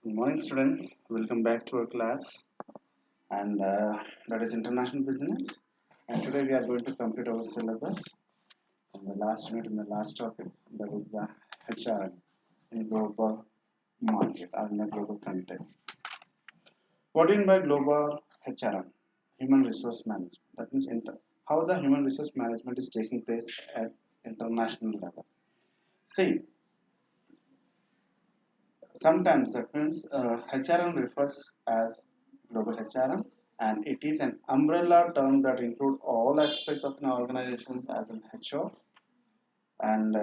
Good morning, students. Welcome back to our class, and that is international business. And today we are going to complete our syllabus. In the last unit, in the last topic, that is the HRM in global market or in the global context. What do you mean by global HRM? Human resource management. That means how the human resource management is taking place at international level. See, sometimes that means HRM refers as global HRM, and it is an umbrella term that includes all aspects of an organization as an HR and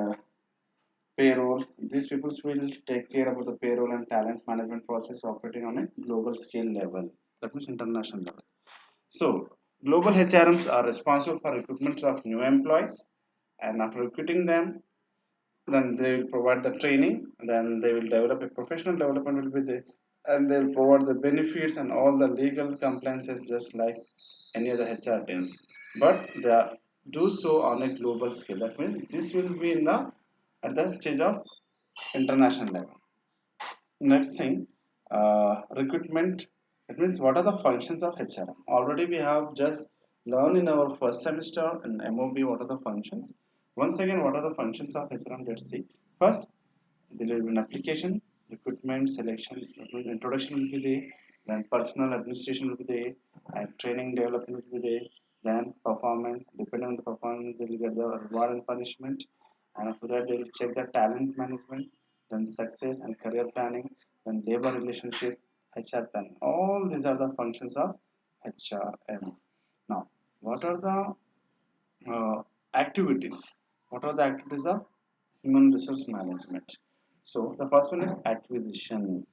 payroll. These people will take care about the payroll and talent management process operating on a global scale level. That means international level. So global HRMs are responsible for recruitment of new employees, and after recruiting them, then they will provide the training, then they will develop a professional development will be there, and they will provide the benefits and all the legal compliances just like any other HR teams, but they do so on a global scale. That means this will be in the at the stage of international level. Next thing, recruitment. It means what are the functions of HRM? Already we have just learned in our first semester in MOB what are the functions. Once again, what are the functions of HRM? Let's see. First, there will be an application, recruitment, selection, introduction will be there, then personal administration will be there, and training development will be there, then performance, depending on the performance, they will get the reward and punishment, and after that they will check the talent management, then success and career planning, then labor relationship, HR planning. All these are the functions of HRM. Now, what are the activities? What are the activities of human resource management? So the first one is acquisition.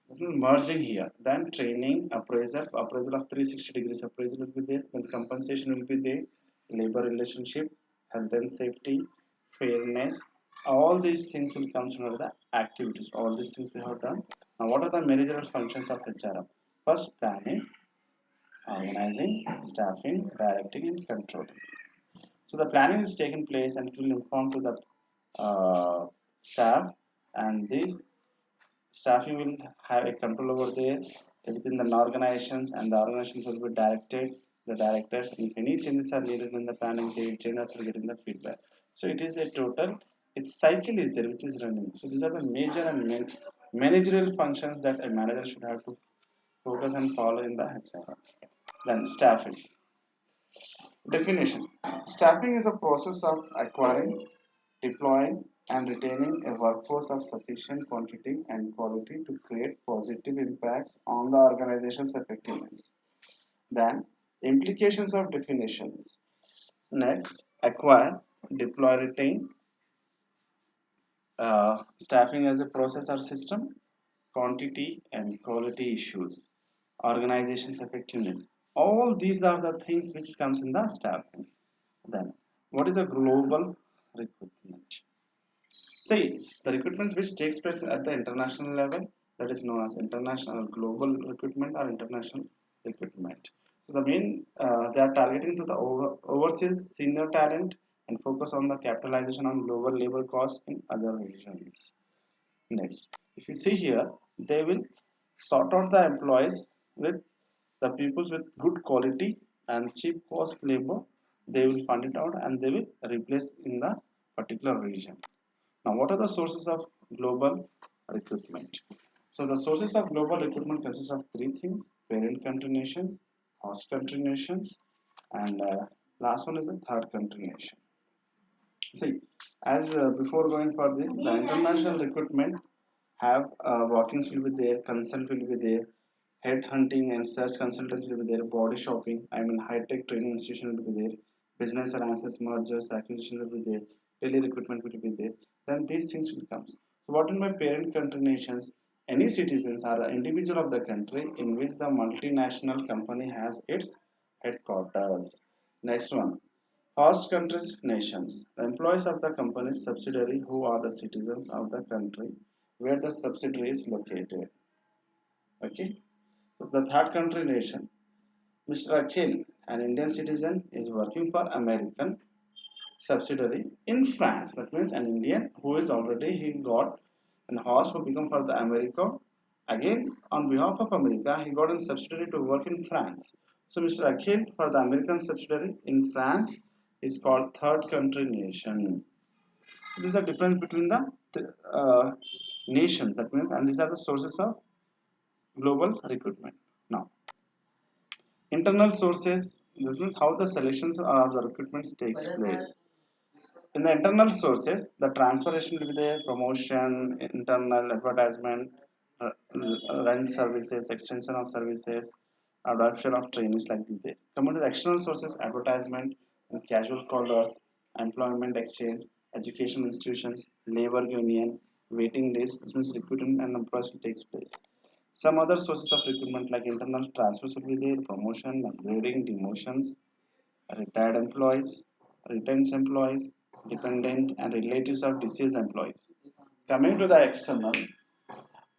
This is merging here. Then training, appraisal of 360 degrees appraisal will be there. Then compensation will be there. Labor relationship, health and safety, fairness. All these things will come under the activities. All these things we have done. Now, what are the managerial functions of HRM? First, planning, organizing, staffing, directing, and controlling. So the planning is taken place and it will inform to the staff, and this staffing will have a control over there within the organizations, and the organizations will be directed the directors. If any changes are needed in the planning, they will change after getting the feedback. So it is a total, its cycle is there which is running. So these are the major and managerial functions that a manager should have to focus and follow in the HR. Then staffing. Definition. Staffing is a process of acquiring, deploying, and retaining a workforce of sufficient quantity and quality to create positive impacts on the organization's effectiveness. Then, implications of definitions. Next, acquire, deploy, retain. Staffing as a process or system, quantity and quality issues, organization's effectiveness. All these are the things which comes in the staffing. Then, what is a global recruitment? See, the recruitment which takes place at the international level, that is known as international global recruitment or international recruitment. So the main they are targeting to the overseas senior talent and focus on the capitalization on lower labor costs in other regions. Next, if you see here, they will sort out the employees with the peoples with good quality and cheap cost labor. They will find it out and they will replace in the particular region. Now, what are the sources of global recruitment? So, the sources of global recruitment consist of three things: parent country nations, host country nations, and last one is a third country nation. See, as before going for this, the international recruitment have walk-ins will be there, consent will be there, head hunting and search consultants will be there, body shopping, high-tech training institution will be there, business alliances, mergers, acquisitions will be there, tele recruitment will be there. Then these things will come. So what in my parent country nations, any citizens are the individual of the country in which the multinational company has its headquarters. Next one, host countries nations. The employees of the company's subsidiary who are the citizens of the country where the subsidiary is located. Okay. So the third country nation. Mr. Akhil, an Indian citizen, is working for American subsidiary in France. That means an Indian who is already he got an host who become for the America Again, on behalf of America, he got a subsidiary to work in France. So Mr. Akhil for the American subsidiary in France is called third country nation. This is the difference between the uh, nations. That means, and these are the sources of global recruitment. Now, internal sources. This means how the selections or the recruitments takes place. In the internal sources, the transformation will be there, promotion, internal advertisement, rent services, extension of services, adoption of trainees like this. Coming to the external sources, advertisement, casual callers, employment exchange, education institutions, labor union, waiting lists. This means recruitment and employment takes place. Some other sources of recruitment like internal transfers will be there, promotion, upgrading, demotions, retired employees, retained employees, dependent and relatives of deceased employees. Coming to the external,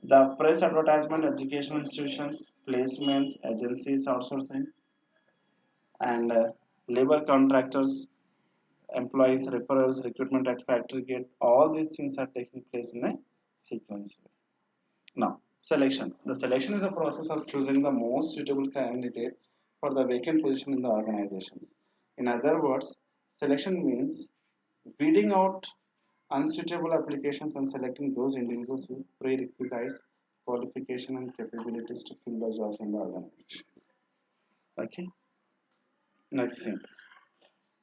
the press advertisement, educational institutions, placements, agencies, outsourcing, and labor contractors, employees, referrals, recruitment at factory gate, all these things are taking place in a sequence. Now, selection. The selection is a process of choosing the most suitable candidate for the vacant position in the organizations. In other words, selection means weeding out unsuitable applications and selecting those individuals with prerequisites, qualification, and capabilities to fill the jobs in the organizations. Okay. Next thing,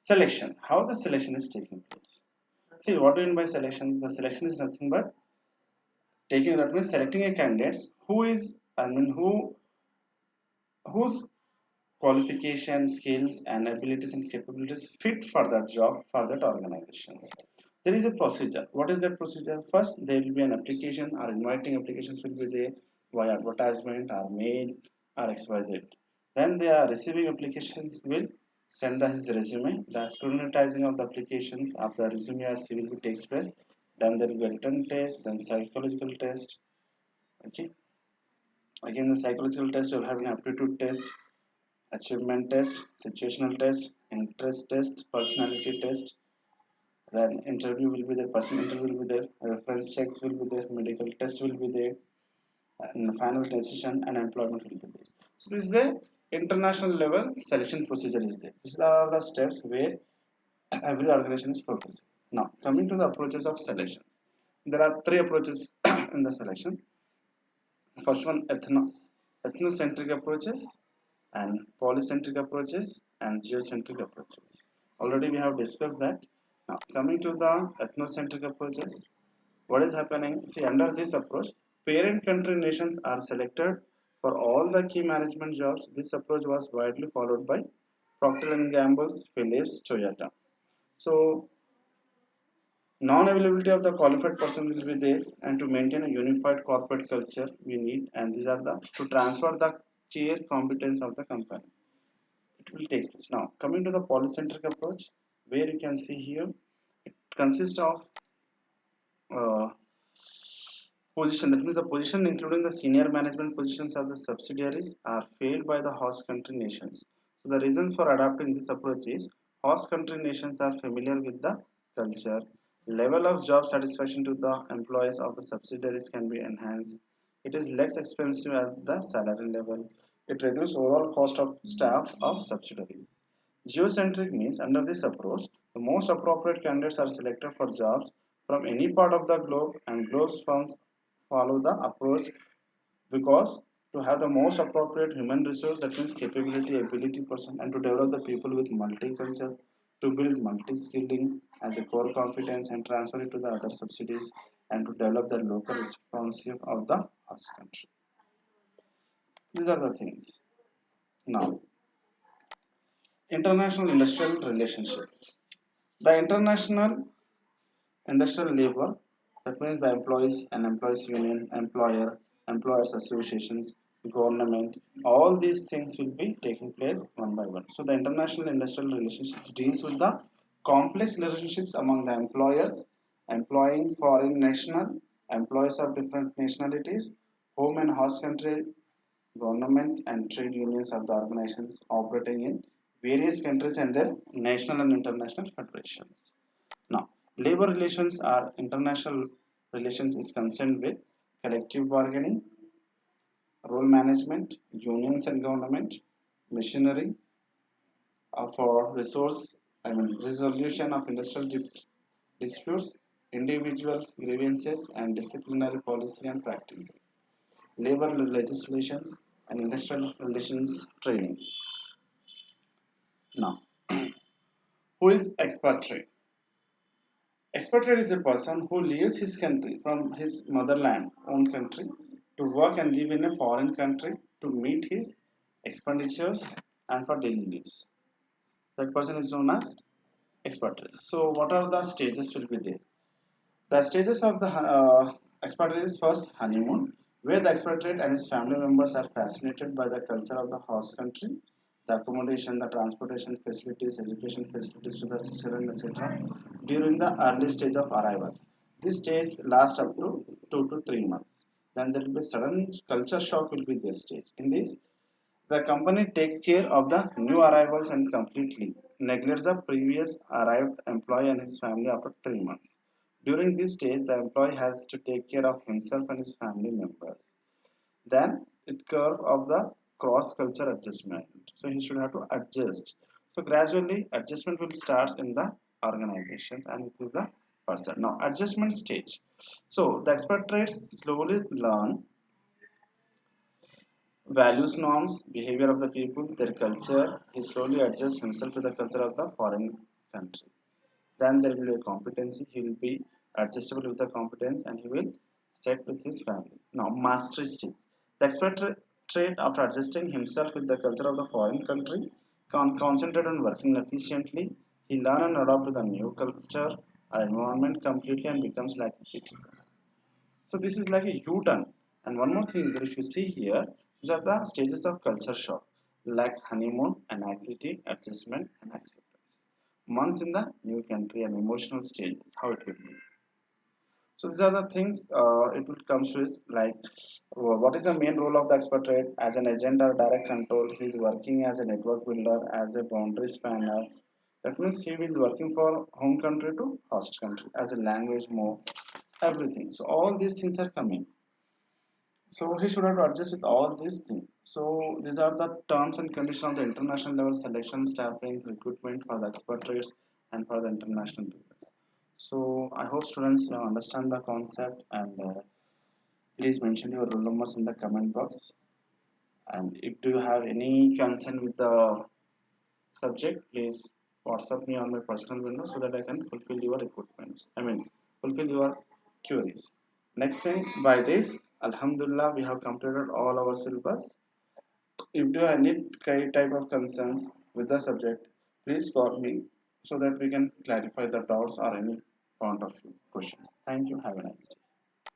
selection. How the selection is taking place? See, what do you mean by selection? The selection is nothing but taking, that means selecting a candidate who is, whose qualification, skills, and abilities and capabilities fit for that job for that organizations. There is a procedure. What is that procedure? First, there will be an application or inviting applications will be there via advertisement or mail or XYZ. Then they are receiving applications will send his resume. The scrutinizing of the applications of the resume or CV will takes place. Then there will be a written test, then psychological test. Okay. Again, the psychological test will have an aptitude test, achievement test, situational test, interest test, personality test. Then interview will be there, personal interview will be there, reference checks will be there, medical test will be there, and the final decision and employment will be there. So this is the international level selection procedure is there. These are the steps where every organization is focusing. Now coming to the approaches of selection. There are three approaches in the selection. First one, ethnocentric approaches, and polycentric approaches, and geocentric approaches. Already we have discussed that. Now coming to the ethnocentric approaches, what is happening? See, under this approach, parent country nations are selected for all the key management jobs. This approach was widely followed by Procter and Gamble's, Philips, Toyota. So non-availability of the qualified person will be there, and to maintain a unified corporate culture we need, and these are the to transfer the care competence of the company. It will take place. Now coming to the polycentric approach, where you can see here, it consists of uh, position. That means the position including the senior management positions of the subsidiaries are filled by the host country nations. So the reasons for adopting this approach is host country nations are familiar with the culture, level of job satisfaction to the employees of the subsidiaries can be enhanced, it is less expensive at the salary level, it reduces overall cost of staff of subsidiaries. Geocentric means under this approach, the most appropriate candidates are selected for jobs from any part of the globe, and globe firms follow the approach because to have the most appropriate human resource, that means capability, ability person, and to develop the people with multicultural, to build multi-skilling as a core competence and transfer it to the other subsidies, and to develop the local responsive of the host country. These are the things. Now, international industrial relationship. The international industrial labor, that means the employees and employees union, employer, employers associations, government, all these things will be taking place one by one. So the international industrial relationships deals with the complex relationships among the employers employing foreign national, employees of different nationalities, home and host country, government and trade unions of the organizations operating in various countries and their national and international federations. Now, labor relations are international relations is concerned with collective bargaining, role management, unions and government, machinery for resolution of industrial disputes, individual grievances and disciplinary policy and practices, labor legislations and industrial relations training. Now, who is expatriate? Expatriate is a person who leaves his country from his motherland, own country, to work and live in a foreign country to meet his expenditures and for daily needs. That person is known as expatriate. So, what are the stages will be there? The stages of the expatriate is first honeymoon, where the expatriate and his family members are fascinated by the culture of the host country, the accommodation, the transportation facilities, education facilities to the children, etc. during the early stage of arrival. This stage lasts up to 2 to 3 months. Then there will be sudden culture shock will be their stage. In this, the company takes care of the new arrivals and completely neglects the previous arrived employee and his family after 3 months. During this stage, the employee has to take care of himself and his family members. Then it curve of the cross culture adjustment. So he should have to adjust. So gradually adjustment will start in the organizations and it is the person. Now adjustment stage. So the expatriates slowly learn values, norms, behavior of the people, their culture. He slowly adjusts himself to the culture of the foreign country. Then there will be a competency. He will be adjustable with the competence and he will set with his family. Now, mastery stage. The expatriate, after adjusting himself with the culture of the foreign country, can concentrate on working efficiently. He learn and adapt to the new culture or environment completely and becomes like a citizen. So this is like a U-turn. And one more thing is that if you see here, these are the stages of culture shock, like honeymoon and anxiety, adjustment and acceptance. Months in the new country and emotional stages, how it will be. So these are the things it will come to is like what is the main role of the expatriate as an agent or direct control. He is working as a network builder, as a boundary spanner. That means he is working for home country to host country as a language move, everything. So all these things are coming. So he should have to adjust with all these things. So these are the terms and conditions of the international level selection, staffing, recruitment for the expatriates and for the international business. So I hope students understand the concept and please mention your roll numbers in the comment box. And if you have any concern with the subject, please WhatsApp me on my personal window so that I can fulfill your requirements. Fulfill your queries. Next thing, by this, Alhamdulillah, we have completed all our syllabus. If you have any type of concerns with the subject, please call me so that we can clarify the doubts or any point of view questions. Thank you. Have a nice day.